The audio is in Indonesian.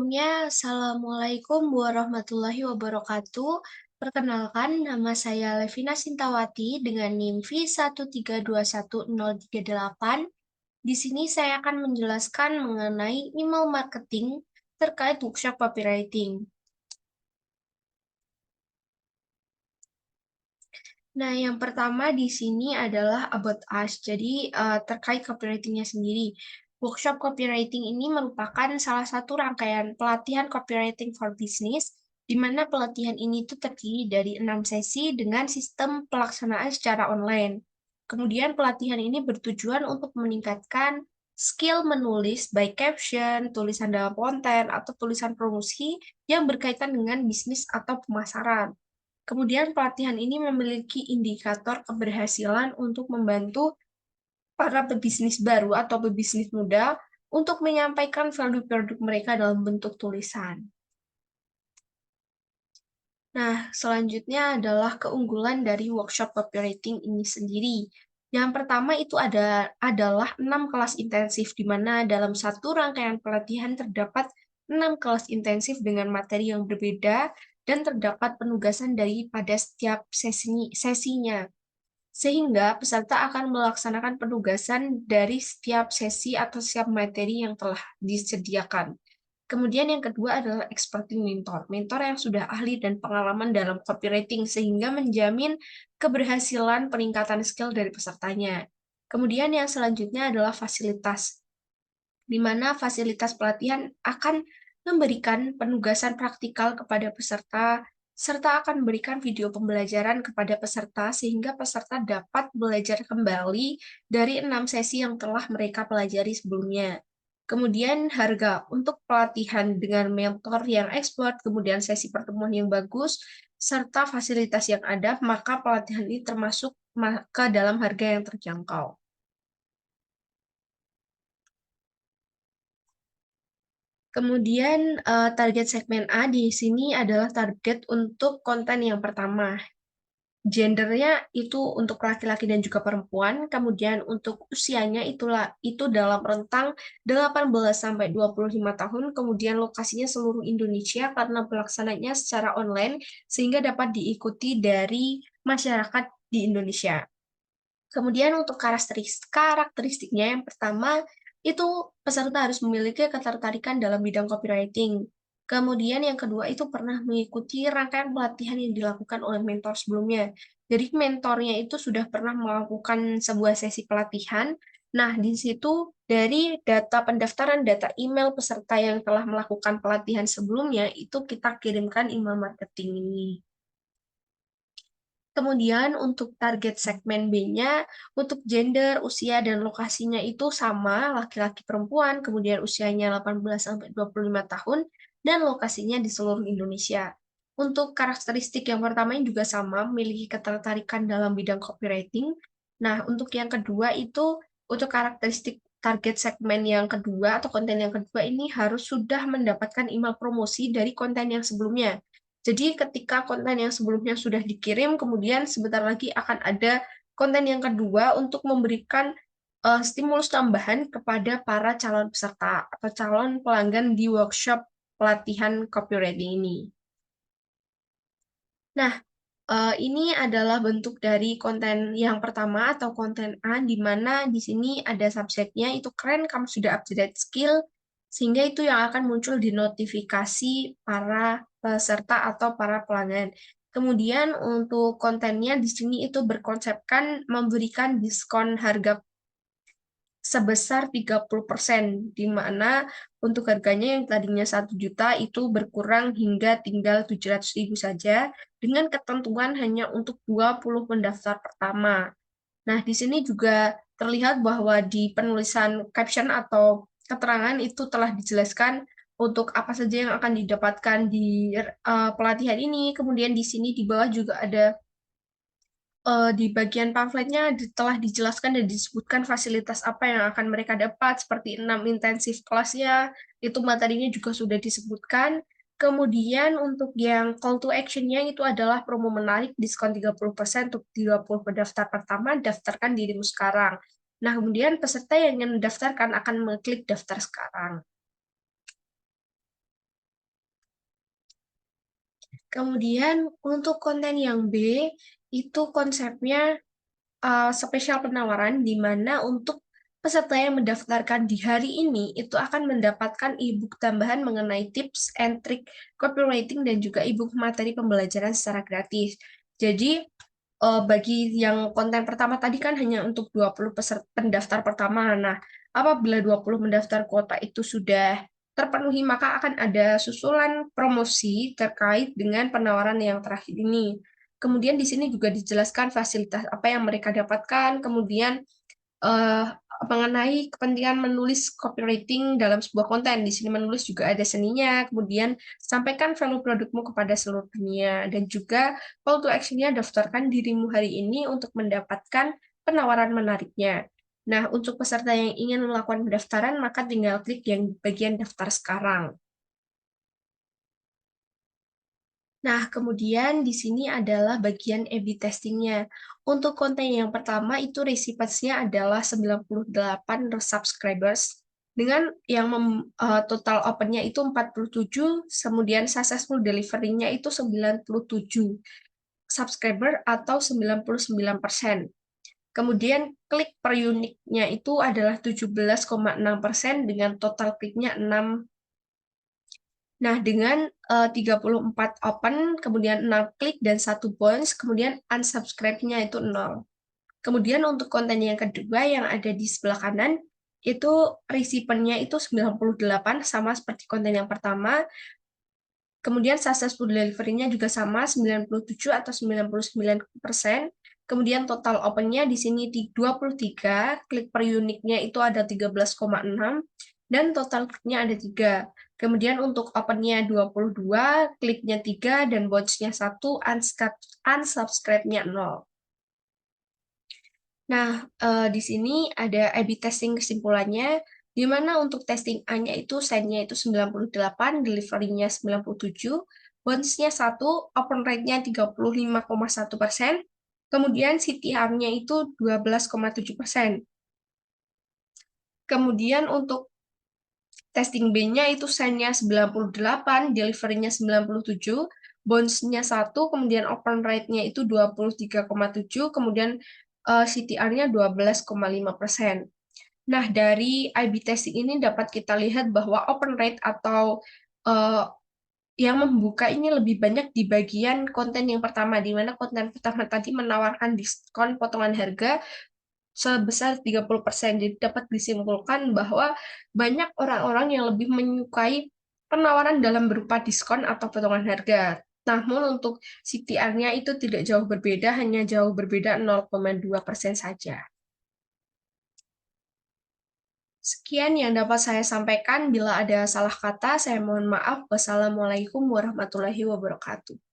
Sebelumnya, Assalamualaikum warahmatullahi wabarakatuh. Perkenalkan, nama saya Levina Sintawati dengan NIM V13211038. Di sini saya akan menjelaskan mengenai email marketing terkait workshop copywriting. Nah, yang pertama di sini adalah about us. Jadi, terkait copywriting-nya sendiri. Workshop copywriting ini merupakan salah satu rangkaian pelatihan copywriting for business, di mana pelatihan ini tuh terdiri dari 6 sesi dengan sistem pelaksanaan secara online. Kemudian pelatihan ini bertujuan untuk meningkatkan skill menulis baik caption, tulisan dalam konten, atau tulisan promosi yang berkaitan dengan bisnis atau pemasaran. Kemudian pelatihan ini memiliki indikator keberhasilan untuk membantu para pebisnis baru atau pebisnis muda untuk menyampaikan value produk mereka dalam bentuk tulisan. Nah, selanjutnya adalah keunggulan dari workshop copywriting ini sendiri. Yang pertama itu adalah 6 kelas intensif, di mana dalam satu rangkaian pelatihan terdapat 6 kelas intensif dengan materi yang berbeda dan terdapat penugasan daripada setiap sesinya. Sehingga peserta akan melaksanakan penugasan dari setiap sesi atau setiap materi yang telah disediakan. Kemudian yang kedua adalah experting mentor. Mentor yang sudah ahli dan pengalaman dalam copywriting sehingga menjamin keberhasilan peningkatan skill dari pesertanya. Kemudian yang selanjutnya adalah fasilitas, di mana fasilitas pelatihan akan memberikan penugasan praktikal kepada peserta, serta akan memberikan video pembelajaran kepada peserta sehingga peserta dapat belajar kembali dari 6 sesi yang telah mereka pelajari sebelumnya. Kemudian harga untuk pelatihan dengan mentor yang expert, kemudian sesi pertemuan yang bagus, serta fasilitas yang ada, maka pelatihan ini termasuk ke dalam harga yang terjangkau. Kemudian target segmen A di sini adalah target untuk konten yang pertama. Gendernya itu untuk laki-laki dan juga perempuan, kemudian untuk usianya itu dalam rentang 18 sampai 25 tahun, kemudian lokasinya seluruh Indonesia karena pelaksananya secara online sehingga dapat diikuti dari masyarakat di Indonesia. Kemudian untuk karakteristiknya yang pertama itu peserta harus memiliki ketertarikan dalam bidang copywriting. Kemudian yang kedua itu pernah mengikuti rangkaian pelatihan yang dilakukan oleh mentor sebelumnya. Jadi mentornya itu sudah pernah melakukan sebuah sesi pelatihan. Nah, di situ dari data pendaftaran, data email peserta yang telah melakukan pelatihan sebelumnya itu kita kirimkan email marketing ini. Kemudian untuk target segmen B-nya, untuk gender, usia, dan lokasinya itu sama, laki-laki perempuan, kemudian usianya 18-25 tahun, dan lokasinya di seluruh Indonesia. Untuk karakteristik yang pertama ini juga sama, memiliki ketertarikan dalam bidang copywriting. Nah, untuk yang kedua itu, untuk karakteristik target segmen yang kedua atau konten yang kedua ini harus sudah mendapatkan email promosi dari konten yang sebelumnya. Jadi ketika konten yang sebelumnya sudah dikirim, kemudian sebentar lagi akan ada konten yang kedua untuk memberikan stimulus tambahan kepada para calon peserta atau calon pelanggan di workshop pelatihan copywriting ini. Nah, ini adalah bentuk dari konten yang pertama atau konten A, di mana di sini ada subjeknya, itu keren, kamu sudah up-to-date skill, sehingga itu yang akan muncul di notifikasi para peserta atau para pelanggan. Kemudian untuk kontennya di sini itu berkonsepkan memberikan diskon harga sebesar 30%, di mana untuk harganya yang tadinya 1 juta itu berkurang hingga tinggal 700.000 saja, dengan ketentuan hanya untuk 20 pendaftar pertama. Nah, di sini juga terlihat bahwa di penulisan caption atau keterangan itu telah dijelaskan untuk apa saja yang akan didapatkan di pelatihan ini. Kemudian di sini di bawah juga ada di bagian pamfletnya telah dijelaskan dan disebutkan fasilitas apa yang akan mereka dapat, seperti 6 intensif kelasnya, itu materinya juga sudah disebutkan. Kemudian untuk yang call to action-nya itu adalah promo menarik, diskon 30% untuk 30 pendaftar pertama, daftarkan dirimu sekarang. Nah, kemudian peserta yang ingin mendaftarkan akan mengklik daftar sekarang. Kemudian untuk konten yang B, itu konsepnya spesial penawaran di mana untuk peserta yang mendaftarkan di hari ini itu akan mendapatkan e-book tambahan mengenai tips and trick copywriting dan juga e-book materi pembelajaran secara gratis. Jadi bagi yang konten pertama tadi kan hanya untuk 20 peserta pendaftar pertama. Nah, apabila 20 mendaftar kuota itu sudah terpenuhi, maka akan ada susulan promosi terkait dengan penawaran yang terakhir ini. Kemudian di sini juga dijelaskan fasilitas apa yang mereka dapatkan, kemudian eh, mengenai kepentingan menulis copywriting dalam sebuah konten. Di sini menulis juga ada seninya, kemudian sampaikan value produkmu kepada seluruh dunia, dan juga call to action-nya daftarkan dirimu hari ini untuk mendapatkan penawaran menariknya. Nah, untuk peserta yang ingin melakukan pendaftaran, maka tinggal klik yang bagian daftar sekarang. Nah, kemudian di sini adalah bagian A/B testingnya. Untuk konten yang pertama itu recipients-nya adalah 98 subscribers dengan yang total open-nya itu 47, kemudian successful delivery-nya itu 97 subscriber atau 99%. Kemudian klik per unit-nya itu adalah 17,6% dengan total kliknya 6. Nah, dengan 34 open, kemudian 6 klik, dan 1 bounce, kemudian unsubscribe-nya itu 0. Kemudian untuk konten yang kedua yang ada di sebelah kanan, itu recipient-nya itu 98, sama seperti konten yang pertama. Kemudian successful delivery-nya juga sama, 97 atau 99%. Kemudian total open-nya di sini 23, klik per unit-nya itu ada 13,6, dan total klik-nya ada 3. Kemudian untuk open-nya 22, kliknya 3, dan bounce-nya 1, unsubscribe-nya 0. Nah, di sini ada A/B testing kesimpulannya, di mana untuk testing A-nya itu send-nya itu 98, delivery-nya 97, bounce-nya 1, open rate-nya 35,1%, kemudian CTR-nya itu 12,7%. Kemudian untuk testing B-nya itu send-nya 98, delivery-nya 97, bounce-nya 1, kemudian open rate-nya itu 23,7, kemudian CTR-nya 12,5%. Nah, dari IB testing ini dapat kita lihat bahwa open rate atau uh, yang membuka ini lebih banyak di bagian konten yang pertama, di mana konten pertama tadi menawarkan diskon potongan harga sebesar 30%. Jadi dapat disimpulkan bahwa banyak orang-orang yang lebih menyukai penawaran dalam berupa diskon atau potongan harga. Namun untuk CTR-nya itu tidak jauh berbeda, hanya jauh berbeda 0,2% saja. Sekian yang dapat saya sampaikan. Bila ada salah kata, saya mohon maaf. Wassalamualaikum warahmatullahi wabarakatuh.